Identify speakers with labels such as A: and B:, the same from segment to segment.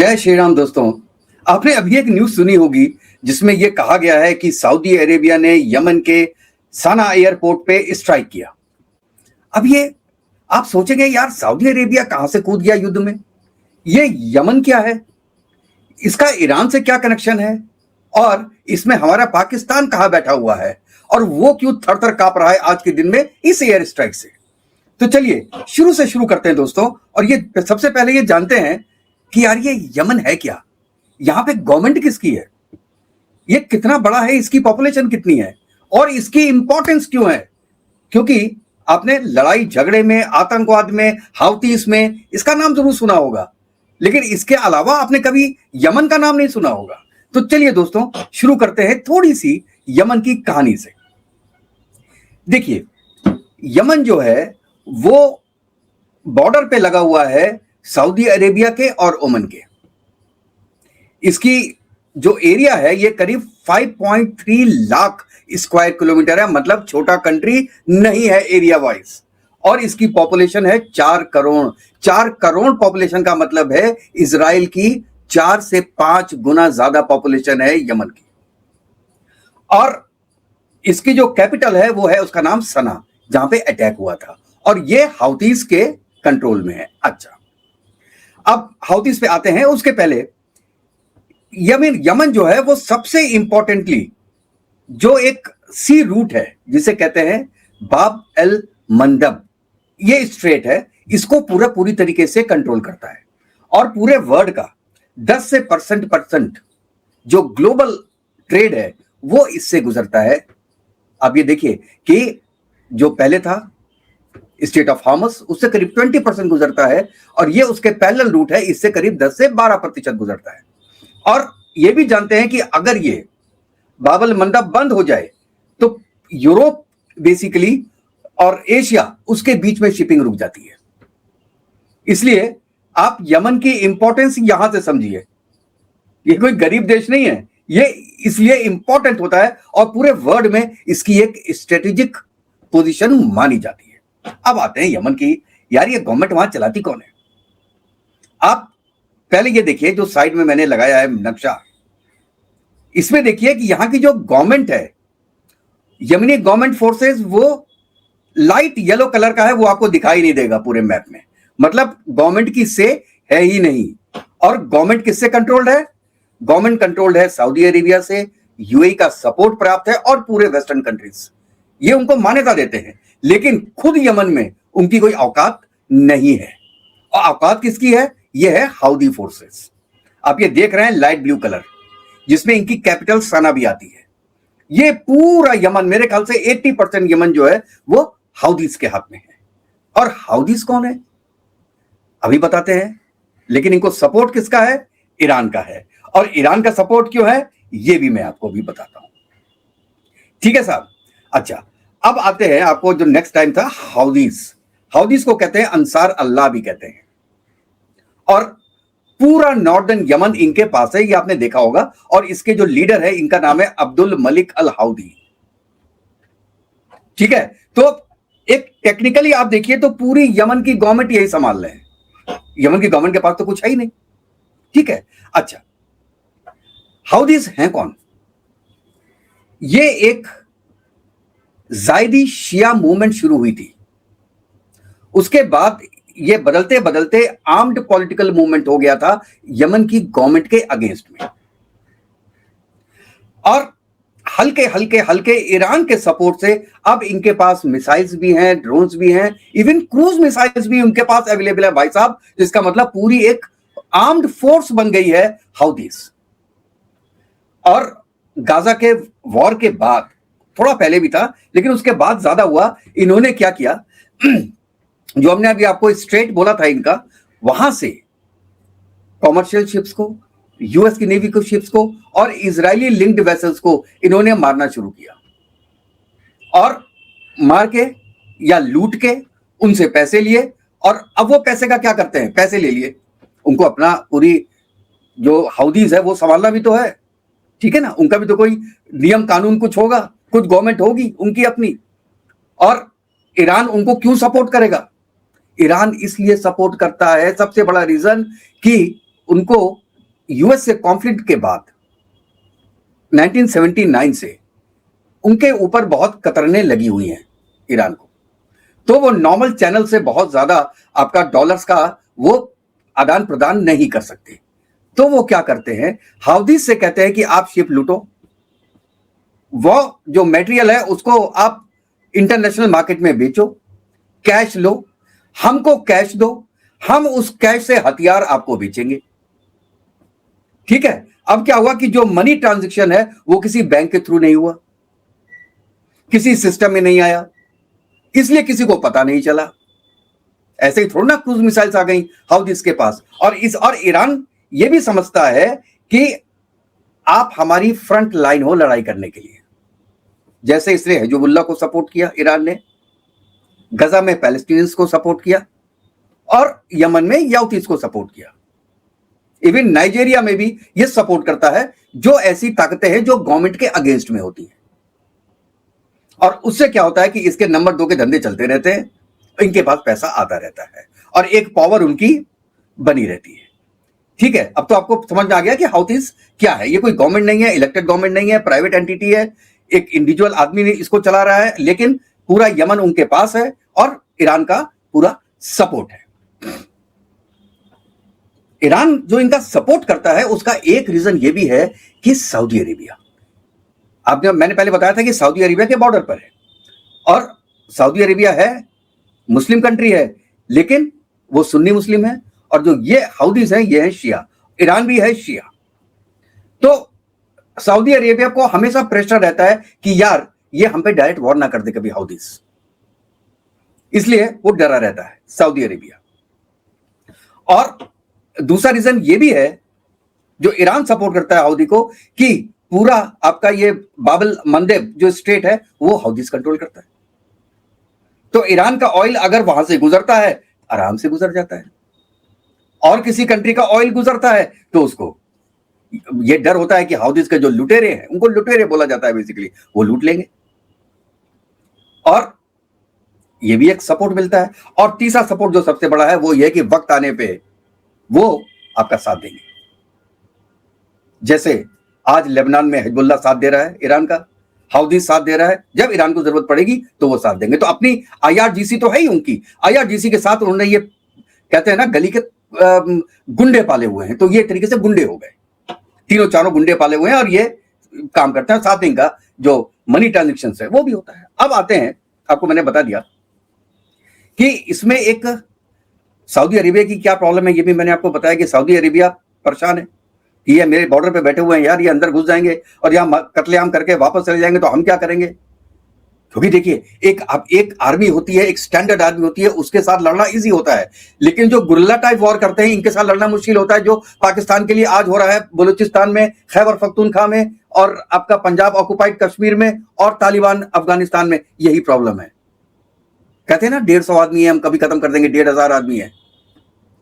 A: जय श्री राम दोस्तों। आपने अभी एक न्यूज सुनी होगी जिसमें यह कहा गया है कि सऊदी अरेबिया ने यमन के सना एयरपोर्ट पे स्ट्राइक किया। अब ये आप सोचेंगे यार सऊदी अरेबिया कहां से कूद गया युद्ध में, ये यमन क्या है, इसका ईरान से क्या कनेक्शन है और इसमें हमारा पाकिस्तान कहां बैठा हुआ है और वो क्यों थर थर कांप रहा है आज के दिन में इस एयर स्ट्राइक से। तो चलिए शुरू से शुरू करते हैं दोस्तों। और ये सबसे पहले ये जानते हैं कि यार ये यमन है क्या, यहां पे गवर्नमेंट किसकी है, ये कितना बड़ा है, इसकी पॉपुलेशन कितनी है और इसकी इंपॉर्टेंस क्यों है। क्योंकि आपने लड़ाई झगड़े में, आतंकवाद में, हाउतीस में इसका नाम जरूर सुना होगा, लेकिन इसके अलावा आपने कभी यमन का नाम नहीं सुना होगा। तो चलिए दोस्तों शुरू करते हैं थोड़ी सी यमन की कहानी से। देखिए यमन जो है वो बॉर्डर पे लगा हुआ है सऊदी अरेबिया के और ओमन के। इसकी जो एरिया है ये करीब 5.3 लाख स्क्वायर किलोमीटर है, मतलब छोटा कंट्री नहीं है एरिया वाइज। और इसकी पॉपुलेशन है 4 करोड़। 4 करोड़ पॉपुलेशन का मतलब है इजराइल की 4 से 5 गुना ज्यादा पॉपुलेशन है यमन की। और इसकी जो कैपिटल है वो है, उसका नाम सना, जहां पे अटैक हुआ था। और ये हाउतीस के कंट्रोल में है। अच्छा, अब हाउतीस पे आते हैं। उसके पहले यमन जो है वो सबसे इंपॉर्टेंटली जो एक सी रूट है जिसे कहते हैं बाब एल मंदब, ये स्ट्रेट है, इसको पूरी तरीके से कंट्रोल करता है। और पूरे वर्ल्ड का 10 से परसेंट जो ग्लोबल ट्रेड है वो इससे गुजरता है। आप ये देखिए कि जो पहले था स्टेट ऑफ हार्मस, उससे करीब 20% गुजरता है और ये उसके पैरेलल रूट है, इससे करीब 10 से 12% गुजरता है। और ये भी जानते हैं कि अगर ये बाबल मंडप बंद हो जाए तो यूरोप बेसिकली और एशिया, उसके बीच में शिपिंग रुक जाती है। इसलिए आप यमन की इंपॉर्टेंस यहां से समझिए, ये कोई गरीब देश नहीं है, ये इसलिए इंपॉर्टेंट होता है और पूरे वर्ल्ड में इसकी एक स्ट्रेटेजिक पोजीशन मानी जाती है। अब आते हैं यमन की। यार ये गवर्नमेंट वहां चलाती कौन है। आप पहले ये देखिए जो साइड में मैंने लगाया है नक्शा, इसमें देखिए कि यहां की जो गवर्नमेंट है, यमनी गवर्नमेंट फोर्सेस, वो लाइट येलो कलर का है, वो आपको दिखाई नहीं देगा पूरे मैप में। मतलब गवर्नमेंट की से है ही नहीं। और गवर्नमेंट किससे कंट्रोल्ड है? गवर्नमेंट कंट्रोल्ड है सऊदी अरेबिया से, यूएई का सपोर्ट प्राप्त है और पूरे वेस्टर्न कंट्रीज ये उनको मान्यता देते हैं। लेकिन खुद यमन में उनकी कोई औकात नहीं है। और औकात किसकी है? यह है हाउदी फोर्सेस। आप ये देख रहे हैं लाइट ब्लू कलर, जिसमें इनकी कैपिटल सना भी आती है। ये पूरा यमन, मेरे ख्याल से 80% यमन जो है वो हाउदीस के हाथ में है। और हाउदीस कौन है अभी बताते हैं, लेकिन इनको सपोर्ट किसका है? ईरान का है। और ईरान का सपोर्ट क्यों है ये भी मैं आपको भी बताता हूं। ठीक है साहब। अच्छा, अब आते हैं आपको जो नेक्स्ट टाइम था हाउदीस। हाउदीस को कहते हैं अंसार अल्लाह भी कहते हैं। और पूरा नॉर्दर्न यमन इनके पास है, ये आपने देखा होगा। और इसके जो लीडर है इनका नाम है अब्दुल मलिक अल हाउदी। ठीक है, तो एक टेक्निकली आप देखिए तो पूरी यमन की गवर्नमेंट यही संभाल रहे हैं। यमन की गवर्नमेंट के पास तो कुछ है ही नहीं। ठीक है। अच्छा, हाउदीस हैं कौन? ये एक जायदी शिया मूवमेंट शुरू हुई थी, उसके बाद ये बदलते बदलते आर्म्ड पॉलिटिकल मूवमेंट हो गया था यमन की गवर्नमेंट के अगेंस्ट में। और हल्के हल्के हल्के ईरान के सपोर्ट से अब इनके पास मिसाइल्स भी हैं, ड्रोन्स भी हैं, इवन क्रूज मिसाइल्स भी उनके पास अवेलेबल है भाई साहब। जिसका मतलब पूरी एक आर्म्ड फोर्स बन गई है हाउदीस। और गाजा के वॉर के बाद, थोड़ा पहले भी था लेकिन उसके बाद ज्यादा हुआ, इन्होंने क्या किया जो हमने अभी आपको स्ट्रेट बोला था इनका, वहां से कॉमर्शियल शिप्स को, यूएस की नेवी को शिप्स को और इजरायली लिंक्ड वेसल्स को इन्होंने मारना शुरू किया। और मार के या लूट के उनसे पैसे लिए। और अब वो पैसे का क्या करते हैं? पैसे ले लिए, उनको अपना पूरी जो हाउदीज है वो संभालना भी तो है। ठीक है ना, उनका भी तो कोई नियम कानून कुछ होगा, कुछ गवर्नमेंट होगी उनकी अपनी। और ईरान उनको क्यों सपोर्ट करेगा? ईरान इसलिए सपोर्ट करता है, सबसे बड़ा रीजन कि उनको यूएस से कॉन्फ्लिक्ट के बाद 1979 से उनके ऊपर बहुत कतरने लगी हुई हैं ईरान को, तो वो नॉर्मल चैनल से बहुत ज्यादा आपका डॉलर्स का वो आदान प्रदान नहीं कर सकते। तो वो क्या करते हैं, हाउदीज से कहते हैं कि आप शिप लूटो, वो जो मटेरियल है उसको आप इंटरनेशनल मार्केट में बेचो, कैश लो, हमको कैश दो, हम उस कैश से हथियार आपको बेचेंगे। ठीक है, अब क्या हुआ कि जो मनी ट्रांजैक्शन है वो किसी बैंक के थ्रू नहीं हुआ, किसी सिस्टम में नहीं आया, इसलिए किसी को पता नहीं चला। ऐसे ही थोड़ा ना क्रूज मिसाइल्स आ गई हाउदीज के पास, और ईरान ये भी समझता है कि आप हमारी फ्रंट लाइन हो लड़ाई करने के लिए। जैसे इसने हिजबुल्लाह को सपोर्ट किया ईरान ने, गजा में पैलेस्टीनियंस को सपोर्ट किया, और यमन में याउतीस को सपोर्ट किया। इवन नाइजीरिया में भी ये सपोर्ट करता है जो ऐसी ताकतें हैं जो गवर्नमेंट के अगेंस्ट में होती हैं। और उससे क्या होता है कि इसके नंबर 2 के धंधे चलते रहते हैं, इनके पास पैसा आता रहता है और एक पावर उनकी बनी रहती है। ठीक है, अब तो आपको समझ में आ गया कि हाउतीज क्या है। ये कोई गवर्नमेंट नहीं है, इलेक्टेड गवर्नमेंट नहीं है, प्राइवेट एंटिटी है, एक इंडिविजुअल आदमी ने इसको चला रहा है, लेकिन पूरा यमन उनके पास है और ईरान का पूरा सपोर्ट है। ईरान जो इनका सपोर्ट करता है उसका एक रीजन ये भी है कि सऊदी अरेबिया, मैंने पहले बताया था कि सऊदी अरेबिया के बॉर्डर पर है, और सऊदी अरेबिया है मुस्लिम कंट्री है, लेकिन वो सुन्नी मुस्लिम है, और जो ये हाउदीज हैं ये है शिया, ईरान भी है शिया। तो सऊदी अरेबिया को हमेशा प्रेशर रहता है कि यार ये हम पे डायरेक्ट वॉर ना कर दे कभी हाउदीज, इसलिए वो डरा रहता है सऊदी अरेबिया। और दूसरा रीजन ये भी है जो ईरान सपोर्ट करता है हाउदी को, कि पूरा आपका ये बाबल मंदेब जो स्टेट है वो हाउदीज कंट्रोल करता है। तो ईरान का ऑयल अगर वहां से गुजरता है आराम से गुजर जाता है, और किसी कंट्री का ऑयल गुजरता है तो उसको ये डर होता है कि हाउदीज के जो लुटेरे हैं, उनको लुटेरे बोला जाता है बेसिकली, वो लूट लेंगे, और ये भी एक सपोर्ट मिलता है। और तीसरा सपोर्ट जो सबसे बड़ा है वो ये कि वक्त आने पे वो आपका साथ देंगे। जैसे आज लेबनान में हिजबुल्लाह साथ दे रहा है ईरान का, हाउदी साथ दे रहा है, जब ईरान को जरूरत पड़ेगी तो वो साथ देंगे। तो अपनी आईआरजीसी तो है ही उनकी, आईआरजीसी के साथ उन्होंने ये कहते हैं ना गली के गुंडे पाले हुए हैं, तो ये तरीके से गुंडे हो गए, तीनों चारों गुंडे पाले हुए हैं और ये काम करते हैं। साथ इनका जो मनी ट्रांजेक्शन है वो भी होता है। अब आते हैं, आपको मैंने बता दिया कि इसमें एक सऊदी अरेबिया की क्या प्रॉब्लम है, ये भी मैंने आपको बताया कि सऊदी अरेबिया परेशान है कि ये मेरे बॉर्डर पे बैठे हुए हैं यार, ये अंदर घुस जाएंगे और यहाँ कत्लेआम करके वापस चले जाएंगे तो हम क्या करेंगे। क्योंकि देखिए एक आर्मी होती है, एक स्टैंडर्ड आर्मी होती है, उसके साथ लड़ना इजी होता है, लेकिन जो गुरिल्ला टाइप वॉर करते हैं इनके साथ लड़ना मुश्किल होता है, जो पाकिस्तान के लिए आज हो रहा है बलूचिस्तान में, खैबर पख्तूनख्वा में, और आपका पंजाब ऑक्युपाइड कश्मीर में, और तालिबान अफगानिस्तान में। यही प्रॉब्लम है। कहते हैं ना 150 आदमी है, हम कभी खत्म कर देंगे, 1500 आदमी है।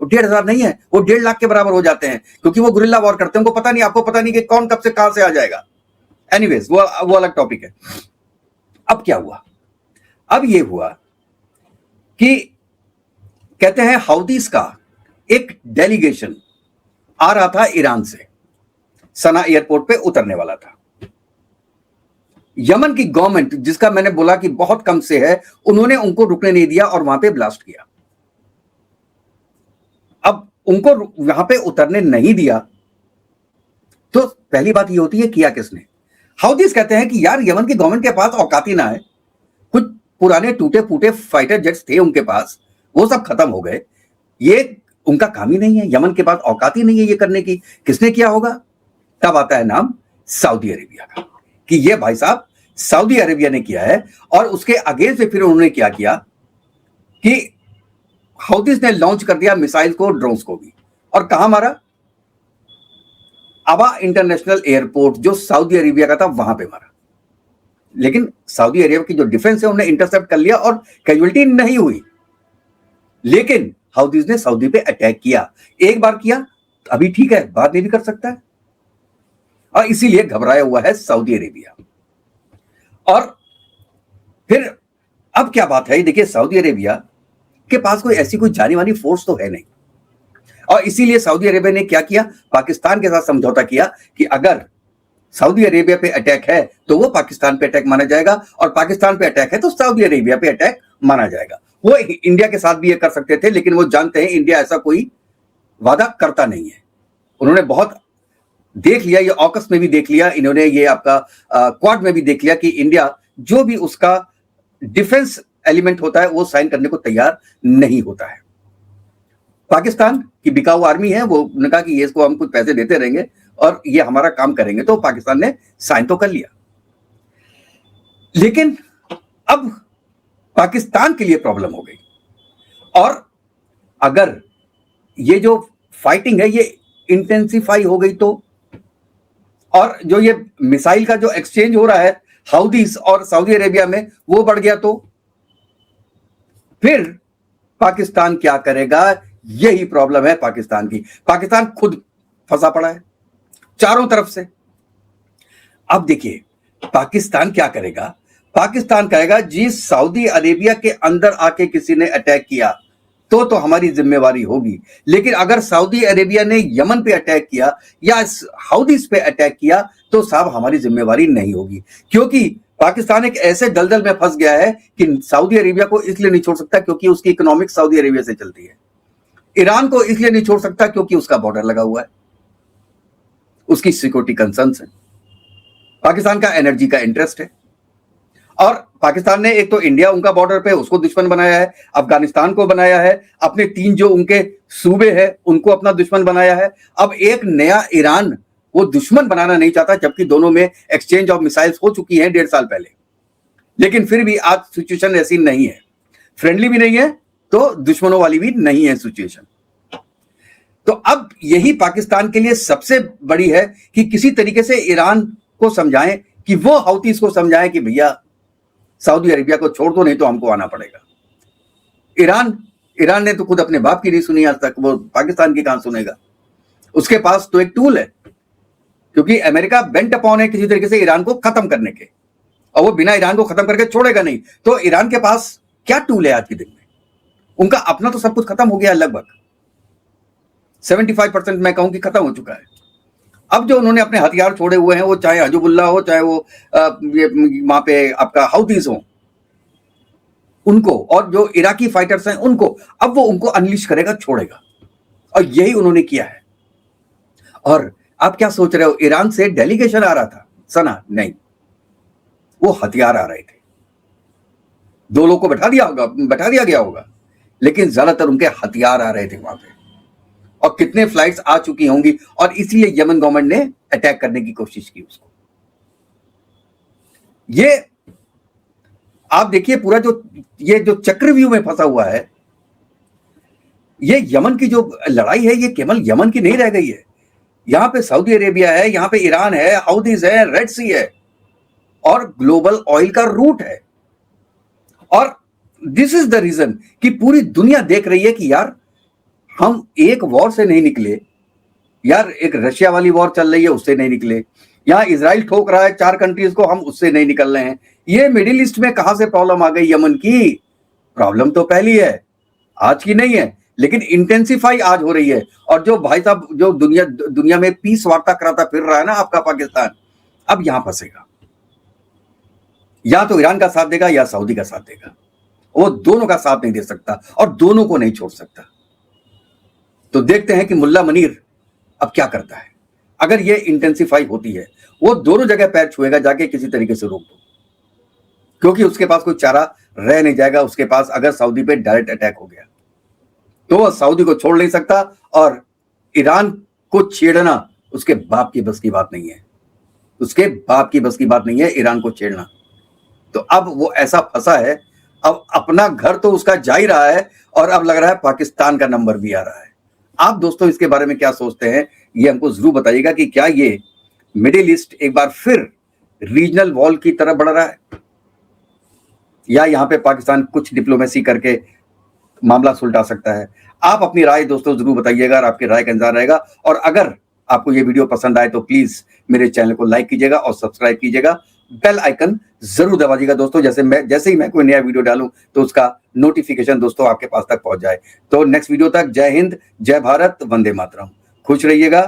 A: 1500 नहीं है, वो 1.5 लाख के बराबर हो जाते हैं, क्योंकि वो गुरिल्ला वॉर करते हैं, उनको पता नहीं, आपको पता नहीं कि कौन कब से कहां से आ जाएगा। एनीवेज वो अलग टॉपिक है। अब क्या हुआ, अब ये हुआ कि कहते हैं हाउदीज का एक डेलीगेशन आ रहा था ईरान से, सना एयरपोर्ट पे उतरने वाला था। यमन की गवर्नमेंट, जिसका मैंने बोला कि बहुत कम से है, उन्होंने उनको रुकने नहीं दिया और वहां पे ब्लास्ट किया। अब उनको वहां पे उतरने नहीं दिया तो पहली बात ये होती है किया किसने। हाउदीज कहते हैं कि यार यमन की गवर्नमेंट के पास औकात ही ना है, कुछ पुराने टूटे फूटे फाइटर जेट्स थे उनके पास, वो सब खत्म हो गए, ये उनका काम ही नहीं है, यमन के पास औकात ही नहीं है ये करने की। किसने किया होगा? तब आता है नाम सऊदी अरेबिया का, कि ये भाई साहब सऊदी अरेबिया ने किया है। और उसके अगेंस्ट में फिर उन्होंने क्या किया कि हाउदीज ने लॉन्च कर दिया मिसाइल को, ड्रोन्स को भी, और कहां मारा? अबा इंटरनेशनल एयरपोर्ट जो सऊदी अरेबिया का था वहां पे मारा। लेकिन सऊदी अरेबिया की जो डिफेंस है उन्हें इंटरसेप्ट कर लिया और कैजुअलिटी नहीं हुई। लेकिन हाउदीज ने सऊदी पे अटैक किया, एक बार किया, अभी ठीक है, बाद में भी कर सकता है, और इसीलिए घबराया हुआ है सऊदी अरेबिया। और फिर अब क्या बात है, देखिए सऊदी अरेबिया के पास कोई ऐसी कोई जानी मानी फोर्स तो है नहीं। और इसीलिए सऊदी अरेबिया ने क्या किया, पाकिस्तान के साथ समझौता किया कि अगर सऊदी अरेबिया पे अटैक है तो वो पाकिस्तान पे अटैक माना जाएगा, और पाकिस्तान पे अटैक है तो सऊदी अरेबिया पे अटैक माना जाएगा। वो इंडिया के साथ भी ये कर सकते थे, लेकिन वो जानते हैं इंडिया ऐसा कोई वादा करता नहीं है। उन्होंने बहुत देख लिया, ये ऑकस में भी देख लिया इन्होंने, ये आपका क्वाड में भी देख लिया कि इंडिया जो भी उसका डिफेंस एलिमेंट होता है वो साइन करने को तैयार नहीं होता है। पाकिस्तान की बिकाऊ आर्मी है, वो ने कहा कि ये इसको हम कुछ पैसे देते रहेंगे और ये हमारा काम करेंगे, तो पाकिस्तान ने साइन तो कर लिया। लेकिन अब पाकिस्तान के लिए प्रॉब्लम हो गई, और अगर ये जो फाइटिंग है ये इंटेंसिफाई हो गई तो, और जो ये मिसाइल का जो एक्सचेंज हो रहा है हाउदीज और सऊदी अरेबिया में वो बढ़ गया तो फिर पाकिस्तान क्या करेगा, यही प्रॉब्लम है पाकिस्तान की। पाकिस्तान खुद फंसा पड़ा है चारों तरफ से। अब देखिए पाकिस्तान क्या करेगा, पाकिस्तान कहेगा जी सऊदी अरेबिया के अंदर आके किसी ने अटैक किया तो हमारी जिम्मेवारी होगी, लेकिन अगर सऊदी अरेबिया ने यमन पे अटैक किया या हाउदीज पे अटैक किया तो साहब हमारी जिम्मेवारी नहीं होगी, क्योंकि पाकिस्तान एक ऐसे दलदल में फंस गया है कि सऊदी अरेबिया को इसलिए नहीं छोड़ सकता क्योंकि उसकी इकोनॉमिक सऊदी अरेबिया से चलती है। ईरान को इसलिए नहीं छोड़ सकता क्योंकि उसका बॉर्डर लगा हुआ है, उसकी सिक्योरिटी कंसर्न्स है, पाकिस्तान का एनर्जी का इंटरेस्ट है। और पाकिस्तान ने एक तो इंडिया उनका बॉर्डर पे उसको दुश्मन बनाया है, अफगानिस्तान को बनाया है, अपने 3 जो उनके सूबे हैं उनको अपना दुश्मन बनाया है। अब एक नया ईरान वो दुश्मन बनाना नहीं चाहता, जबकि दोनों में एक्सचेंज ऑफ मिसाइल्स हो चुकी हैं 1.5 साल पहले, लेकिन फिर भी आज सिचुएशन ऐसी नहीं है, फ्रेंडली भी नहीं है तो दुश्मनों वाली भी नहीं है सिचुएशन। तो अब यही पाकिस्तान के लिए सबसे बड़ी है कि किसी तरीके से ईरान को समझाएं, कि वो हाउतीज को समझाएं कि भैया सऊदी अरेबिया को छोड़ दो नहीं तो हमको आना पड़ेगा। ईरान ने तो खुद अपने बाप की नहीं सुनी आज तक, वो पाकिस्तान की कहां सुनेगा। उसके पास तो एक टूल है, क्योंकि अमेरिका बेंट अपॉन है किसी तरीके से ईरान को खत्म करने के, और वो बिना ईरान को खत्म करके छोड़ेगा नहीं। तो ईरान के पास क्या टूल है आज के दिन में, उनका अपना तो सब कुछ खत्म हो गया है, लगभग 75% मैं कहूं कि खत्म हो चुका है। अब जो उन्होंने अपने हथियार छोड़े हुए हैं, वो चाहे हजबुल्ला हो, चाहे वो वहां पे आपका हाउतीज हो, उनको, और जो इराकी फाइटर्स हैं उनको, अब वो उनको अनलिश करेगा, छोड़ेगा, और यही उन्होंने किया है। और आप क्या सोच रहे हो, ईरान से डेलीगेशन आ रहा था सना? नहीं, वो हथियार आ रहे थे। 2 लोग को बैठा दिया गया होगा, लेकिन ज्यादातर उनके हथियार आ रहे थे वहां पे, और कितने फ्लाइट्स आ चुकी होंगी, और इसीलिए यमन गवर्नमेंट ने अटैक करने की कोशिश की उसको। ये आप देखिए पूरा ये जो चक्रव्यूह में फंसा हुआ है, ये यमन की जो लड़ाई है ये केवल यमन की नहीं रह गई है। यहां पे सऊदी अरेबिया है, यहां पे ईरान है, हाउदीज है, रेड सी है, और ग्लोबल ऑयल का रूट है। और दिस इज द रीजन कि पूरी दुनिया देख रही है कि यार हम एक वॉर से नहीं निकले यार, एक रशिया वाली वॉर चल रही है उससे नहीं निकले, यहां इजराइल ठोक रहा है 4 कंट्रीज को, हम उससे नहीं निकल रहे हैं। ये मिडिल ईस्ट में कहां से प्रॉब्लम आ गई? यमन की प्रॉब्लम तो पहली है, आज की नहीं है, लेकिन इंटेंसिफाई आज हो रही है। और जो भाई साहब जो दुनिया में पीस वार्ता कराता फिर रहा है ना आपका पाकिस्तान, अब यहां फंसेगा, या तो ईरान का साथ देगा या सऊदी का साथ देगा, वो दोनों का साथ नहीं दे सकता और दोनों को नहीं छोड़ सकता। तो देखते हैं कि मुल्ला मनीर अब क्या करता है। अगर ये इंटेंसिफाई होती है, वो दोनों जगह पैर छुएगा, जाके किसी तरीके से रोक दो, क्योंकि उसके पास कोई चारा रह नहीं जाएगा उसके पास। अगर सऊदी पे डायरेक्ट अटैक हो गया तो वह सऊदी को छोड़ नहीं सकता, और ईरान को छेड़ना उसके बाप की बस की बात नहीं है, उसके बाप की बस की बात नहीं है ईरान को छेड़ना। तो अब वो ऐसा फंसा है, अब अपना घर तो उसका जा ही रहा है, और अब लग रहा है पाकिस्तान का नंबर भी आ रहा है। आप दोस्तों इसके बारे में क्या सोचते हैं, ये हमको जरूर बताइएगा कि क्या ये मिडिल ईस्ट एक बार फिर रीजनल वॉर की तरफ बढ़ रहा है, या यहां पे पाकिस्तान कुछ डिप्लोमेसी करके मामला सुलझा सकता है। आप अपनी राय दोस्तों जरूर बताइएगा, और आपकी राय का इंतजार रहेगा। और अगर आपको ये वीडियो पसंद आए तो प्लीज मेरे चैनल को लाइक कीजिएगा और सब्सक्राइब कीजिएगा, बेल आइकन जरूर दबा दीजिएगा दोस्तों, जैसे ही मैं कोई नया वीडियो डालूं तो उसका नोटिफिकेशन दोस्तों आपके पास तक पहुंच जाए। तो नेक्स्ट वीडियो तक जय हिंद, जय भारत, वंदे मातरम। खुश रहिएगा।